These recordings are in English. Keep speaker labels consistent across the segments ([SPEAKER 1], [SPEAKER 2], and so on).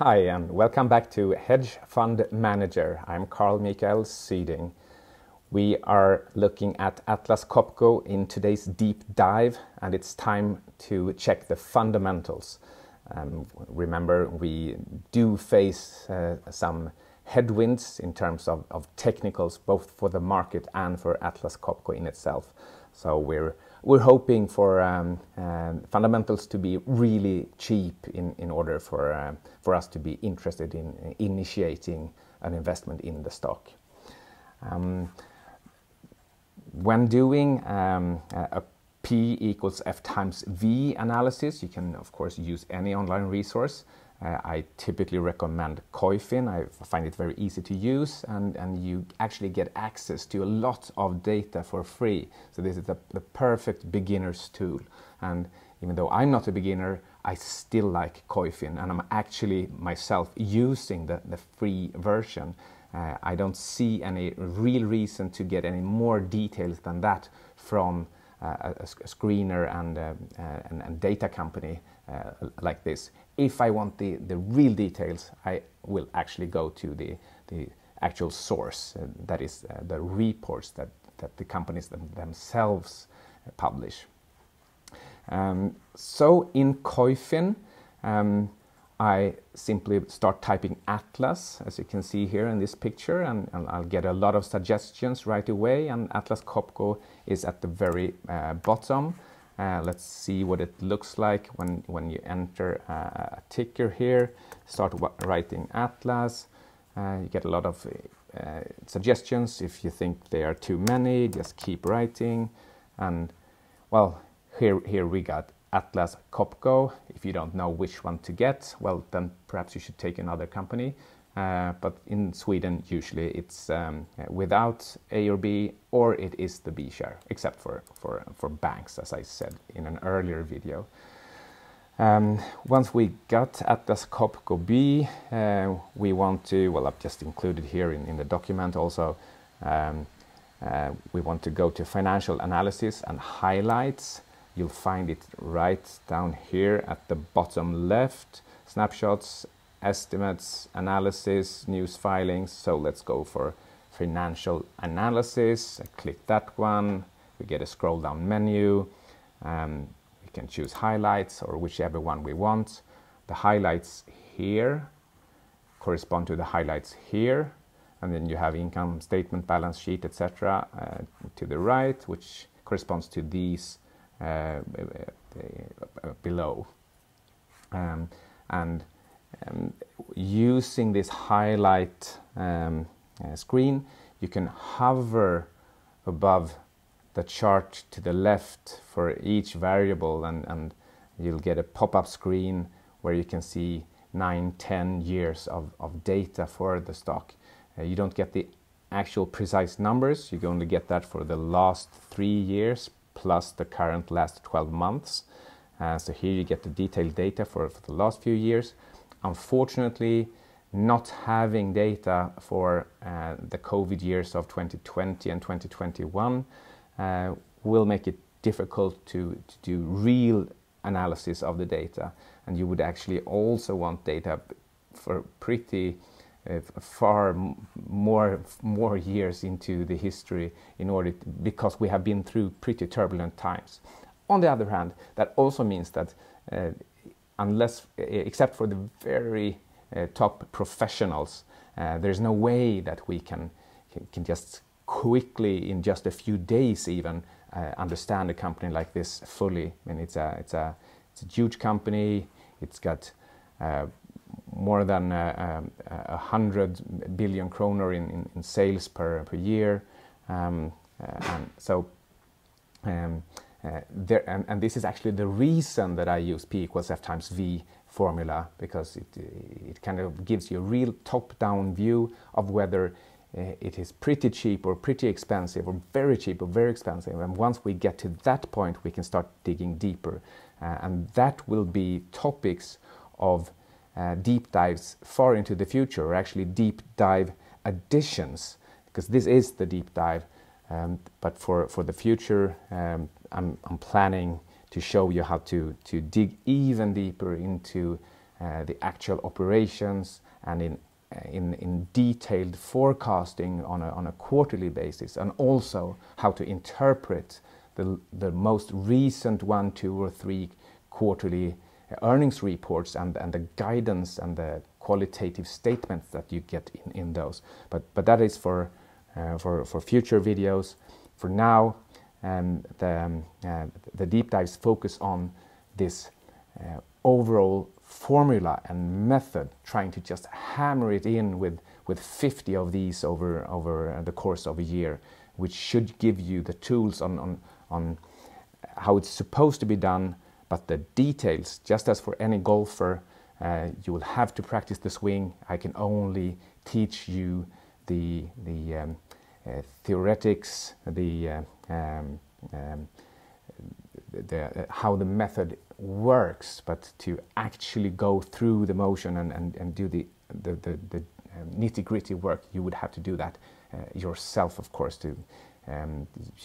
[SPEAKER 1] Hi and welcome back to Hedge Fund Manager. I'm Karl-Mikael seeding. We are looking at Atlas Copco in today's deep dive, and it's time to check the fundamentals. Remember, we do face some headwinds in terms of technicals, both for the market and for Atlas Copco in itself. So we're hoping for fundamentals to be really cheap in order for us to be interested in initiating an investment in the stock. When doing a P equals F times V analysis, you can of course use any online resource. I typically recommend Koyfin. I find it very easy to use, and you actually get access to a lot of data for free. So this is the perfect beginner's tool. And even though I'm not a beginner, I still like Koyfin, and I'm actually myself using the free version. I don't see any real reason to get any more details than that from a screener and data company like this. If I want the real details, I will actually go to the actual source, that is the reports that the companies themselves publish. So in Koyfin, I simply start typing Atlas, as you can see here in this picture, and I'll get a lot of suggestions right away, and Atlas Copco is at the very bottom. Let's see what it looks like when you enter a ticker here. Start writing Atlas. You get a lot of suggestions. If you think there are too many, just keep writing. And well, here we got Atlas Copco. If you don't know which one to get, well, then perhaps you should take another company. But in Sweden, usually it's without A or B, or it is the B share, except for banks, as I said in an earlier video. Once we got Atlas Copco B, we want to, well, I've just included here in the document also, we want to go to financial analysis and highlights. You'll find it right down here at the bottom left, snapshots, estimates, analysis, news filings. So let's go for financial analysis. I click that one. We get a scroll down menu. We can choose highlights or whichever one we want. The highlights here correspond to the highlights here. And then you have income statement, balance sheet, etc. To the right, which corresponds to these below. Using this highlight screen, you can hover above the chart to the left for each variable, and you'll get a pop-up screen where you can see 9-10 years of data for the stock. You don't get the actual precise numbers. You can only get that for the last 3 years plus the current last 12 months. So here you get the detailed data for the last few years. Unfortunately, not having data for the COVID years of 2020 and 2021 will make it difficult to do real analysis of the data. And you would actually also want data for pretty far more years into the history in order because we have been through pretty turbulent times. On the other hand, that also means that unless, except for the very top professionals, there's no way that we can just quickly, in just a few days even, understand a company like this fully. I mean, it's a huge company. It's got more than 100 billion kroner in sales per year, and so. And this is actually the reason that I use P equals F times V formula, because it kind of gives you a real top-down view of whether it is pretty cheap or pretty expensive or very cheap or very expensive. And once we get to that point, we can start digging deeper. And that will be topics of deep dives far into the future, or actually deep dive additions, because this is the deep dive. But for the future, I'm planning to show you how to dig even deeper into the actual operations and in detailed forecasting on a quarterly basis, and also how to interpret the most recent 1, 2, or 3 quarterly earnings reports and the guidance and the qualitative statements that you get in those. But that is for future videos. For now, the deep dives focus on this overall formula and method, trying to just hammer it in with 50 of these over the course of a year, which should give you the tools on how it's supposed to be done. But the details, just as for any golfer, you will have to practice the swing. I can only teach you the theoretics, how the method works, but to actually go through the motion and do the nitty-gritty work, you would have to do that yourself, of course. You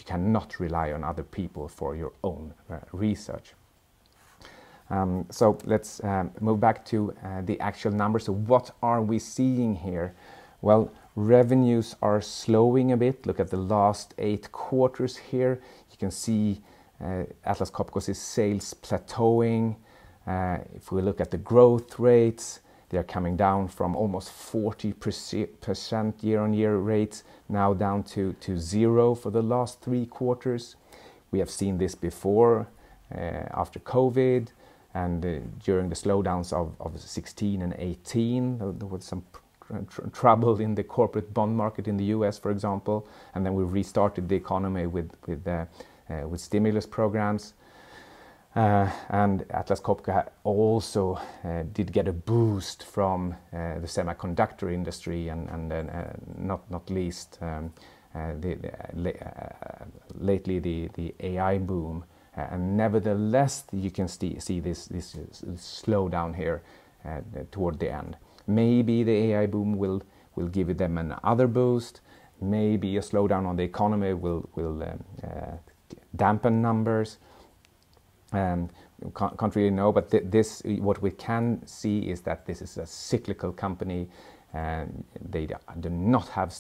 [SPEAKER 1] cannot rely on other people for your own research. So let's move back to the actual numbers. So what are we seeing here? Well, revenues are slowing a bit. Look at the last 8 quarters here. You can see Atlas Copco's sales plateauing. If we look at the growth rates, they are coming down from almost 40% year-on-year rates, now down to 0 for the last 3 quarters. We have seen this before, after COVID, and during the slowdowns of 16 and 18. There was some trouble in the corporate bond market in the US, for example, and then we restarted the economy with stimulus programs. And Atlas Copco also did get a boost from the semiconductor industry and not least lately the AI boom. And nevertheless, you can see this slowdown here toward the end. Maybe the AI boom will give them another boost. Maybe a slowdown on the economy will dampen numbers. Can't really know, but what we can see is that this is a cyclical company, and they do not have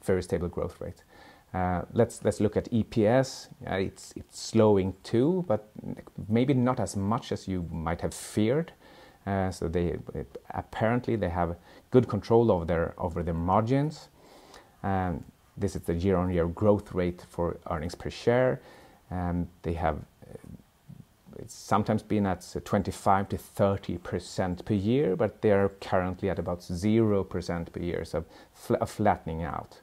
[SPEAKER 1] very stable growth rate. Let's look at EPS. It's slowing too, but maybe not as much as you might have feared. So apparently they have good control over their margins. This is the year-on-year growth rate for earnings per share. They have it's sometimes been at 25 to 30% per year, but they are currently at about 0% per year, so flattening out.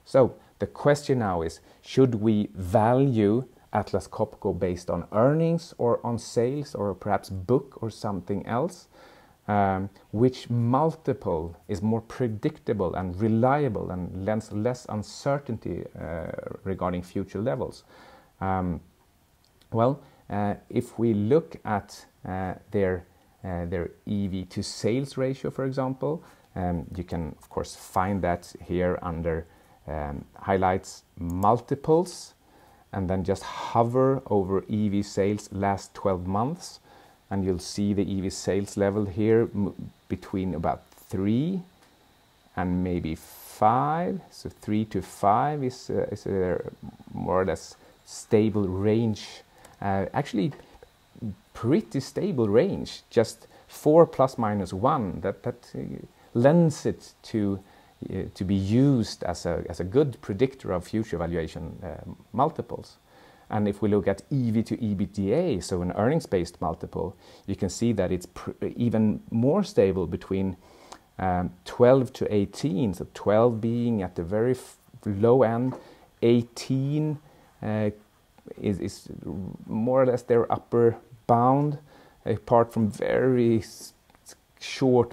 [SPEAKER 1] So the question now is, should we value Atlas Copco based on earnings or on sales, or perhaps book or something else? Which multiple is more predictable and reliable and lends less uncertainty regarding future levels? If we look at their EV to sales ratio, for example, you can of course find that here under highlights multiples, and then just hover over EV sales last 12 months, and you'll see the EV sales level here between about 3 and maybe 5. So 3 to 5 is a more or less stable range. Actually, pretty stable range. Just 4 plus minus 1. That lends it to be used as a good predictor of future valuation multiples. And if we look at EV to EBITDA, so an earnings-based multiple, you can see that it's even more stable between 12 to 18. So 12 being at the very low end, 18 is more or less their upper bound, apart from very short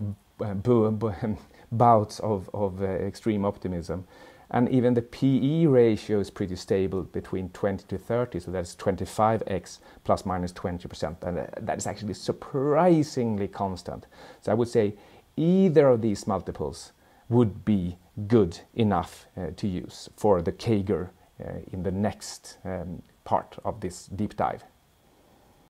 [SPEAKER 1] bouts of extreme optimism. And even the PE ratio is pretty stable between 20 to 30, so that's 25x plus minus 20%, and that is actually surprisingly constant. So I would say either of these multiples would be good enough to use for the CAGR in the next part of this deep dive.